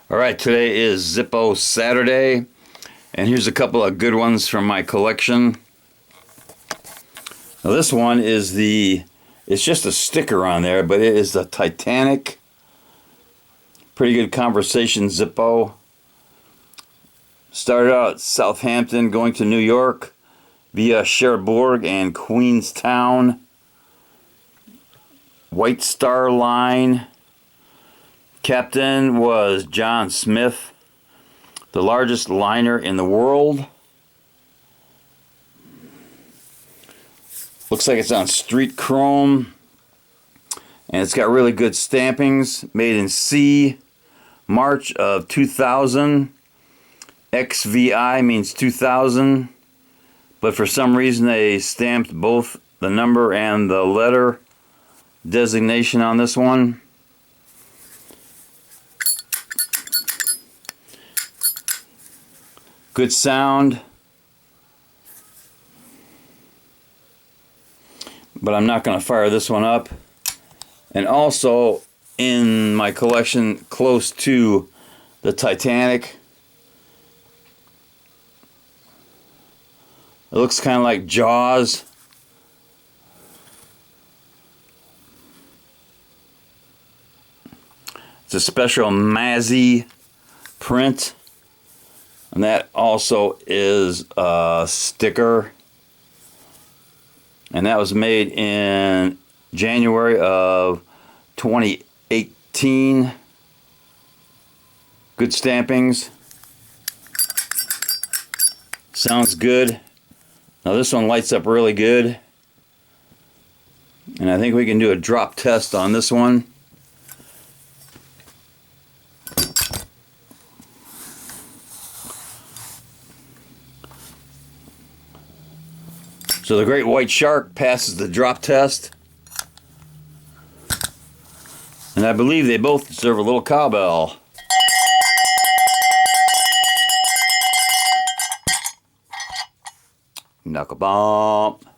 All right, today is Zippo Saturday, and here's a couple of good ones from my collection. Now this one is it's just a sticker on there, but it is the Titanic. Pretty good conversation Zippo. Started out at Southampton, going to New York via Cherbourg and Queenstown. White Star Line. Captain was John Smith, the largest liner in the world. Looks like it's on street chrome, and it's got really good stampings. Made in C, March of 2000. XVI means 2000, but for some reason they stamped both the number and the letter designation on this one. Good sound, but I'm not going to fire this one up. And also in my collection, close to the Titanic, it looks kind of like Jaws. It's a special Mazzy print. And that also is a sticker. And that was made in January of 2018. Good stampings. Sounds good. Now this one lights up really good. And I think we can do a drop test on this one. So the great white shark passes the drop test. And I believe they both deserve a little cowbell. Knuckle bump.